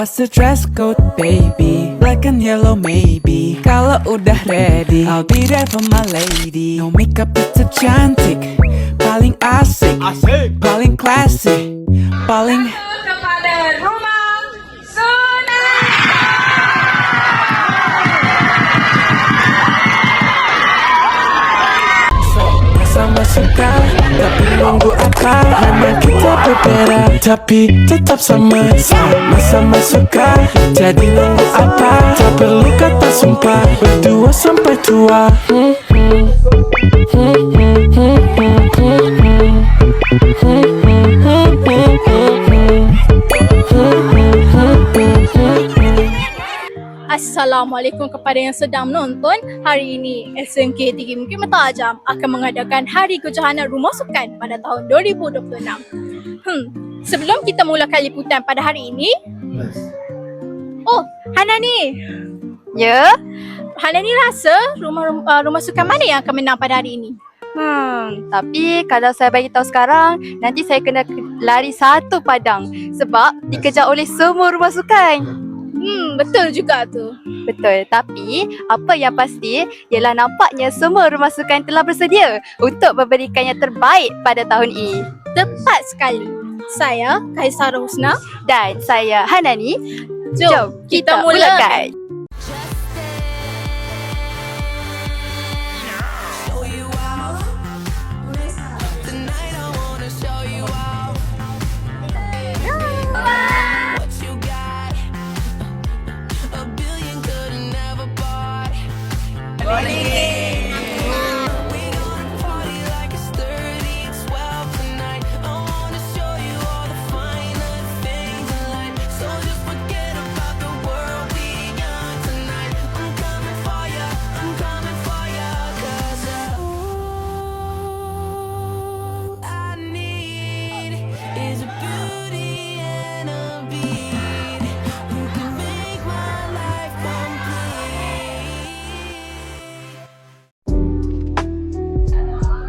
What's the dress code, baby? Black and yellow maybe. Kalau udah ready, I'll be there for my lady. No makeup tetap cantik, paling asik, paling classy, paling kepada rumah sunat. sama suka, tapi nunggu apa? Memang kita berbeda, tapi tetap sama-sama suka. Jadi nunggu apa? Tak perlu kata sumpah, berdua sampai tua. Assalamualaikum kepada yang sedang menonton. Hari ini SMK Tinggi Mukim Tajam akan mengadakan Hari Kejohanan Rumah Sukan pada tahun 2026. Sebelum kita mulakan liputan pada hari ini, Hanani. Ya? Hanani rasa rumah sukan mana yang akan menang pada hari ini? Tapi kalau saya bagi tahu sekarang, nanti saya kena lari satu padang sebab dikejar oleh semua rumah sukan. Betul juga tu. Betul, tapi apa yang pasti ialah nampaknya semua rumah sukan telah bersedia untuk memberikan yang terbaik pada tahun ini. Tepat sekali. Saya Kaisara Husna Dan saya Hanani. Jom kita mulakan.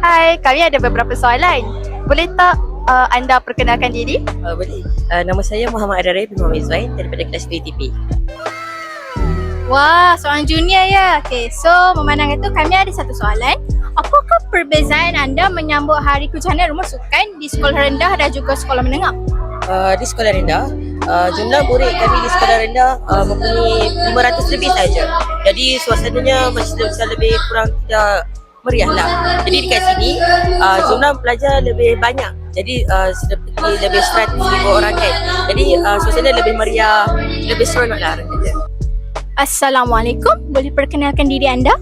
Hai, kami ada beberapa soalan. Boleh tak anda perkenalkan diri? Boleh. Nama saya Muhammad Adarai bin Muhammad Izwain daripada kelas VTP. Wah, soalan junior ya. Okay, so memandang itu kami ada satu soalan. Apakah perbezaan anda menyambut Hari Kejohanan Rumah Sukan di sekolah rendah dan juga sekolah menengah? Di sekolah rendah, jumlah murid kami di sekolah rendah mempunyai 500 lebih saja. Jadi suasananya masih lebih kurang tidak meriah lah. Jadi dekat sini jumlah pelajar lebih banyak. Jadi seperti lebih 100,000 orang kan. Jadi suasana lebih meriah, lebih seronok lah orang kata. Assalamualaikum, boleh perkenalkan diri anda?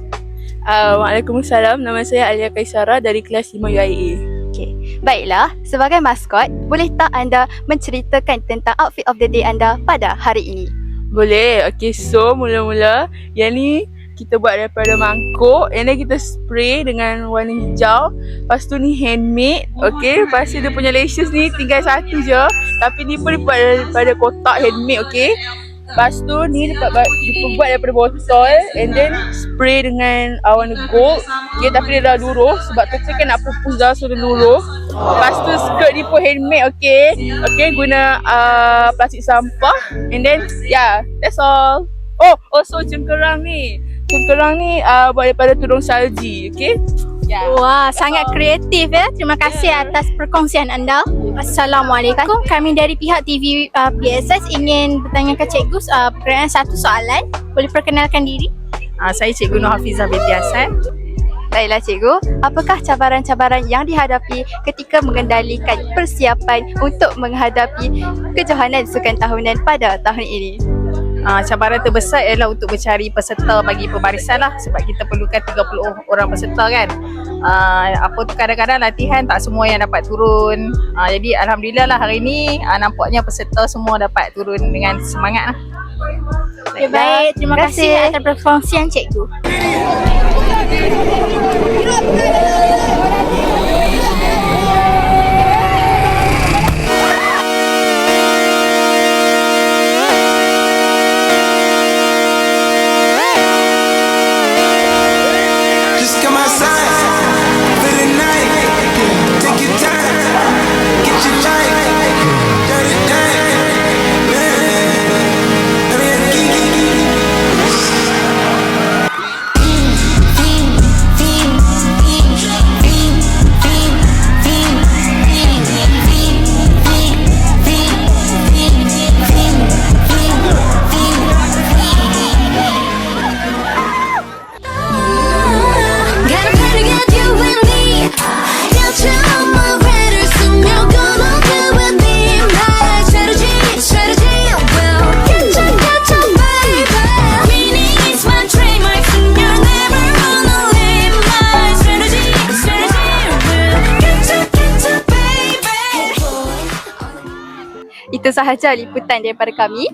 Waalaikumsalam, nama saya Alia Kaisara dari kelas 5 UIA. Okey, baiklah. Sebagai maskot, boleh tak anda menceritakan tentang outfit of the day anda pada hari ini? Boleh. Okey, so mula-mula yang ni kita buat daripada mangkuk, and then kita spray dengan warna hijau. Lepas tu ni handmade, okey. Lepas tu dia punya lashes ni tinggal satu je, tapi ni pun dibuat daripada kotak handmade, okey. Lepas tu ni dibuat daripada botol, and then spray dengan warna gold, okey. Tapi dia dah luruh sebab tu kan nak pupus dah, so dia luruh. Lepas tu skirt ni pun handmade, okey. Okey, guna plastik sampah, and then that's all. Also cengkerang ni buat daripada tudung salji, okey? Wah, sangat kreatif ya. Terima kasih atas perkongsian anda. Assalamualaikum. Kami dari pihak TV PSS ingin bertanyakan cikgu berkenaan satu soalan. Boleh perkenalkan diri? Saya Cikgu Nur Hafizah binti Hassan. Baiklah cikgu, apakah cabaran-cabaran yang dihadapi ketika mengendalikan persiapan untuk menghadapi Kejohanan Sukan Tahunan pada tahun ini? Cabaran terbesar ialah untuk mencari peserta bagi pembarisan lah, sebab kita perlukan 30 orang peserta kan. Kadang-kadang latihan tak semua yang dapat turun. Jadi alhamdulillah lah hari ni nampaknya peserta semua dapat turun dengan semangat lah. Baik, terima kasih atas perkongsian cikgu. Itu sahaja liputan daripada kami.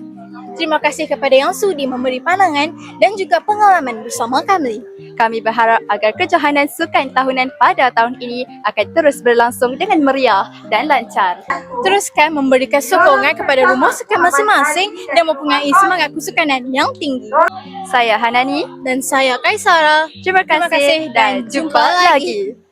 Terima kasih kepada yang sudi memberi pandangan dan juga pengalaman bersama kami. Kami berharap agar kejohanan sukan tahunan pada tahun ini akan terus berlangsung dengan meriah dan lancar. Teruskan memberikan sokongan kepada rumah sukan masing-masing dan mempunyai semangat kesukanan yang tinggi. Saya Hanani. Dan saya Kaisara. Terima kasih dan jumpa lagi.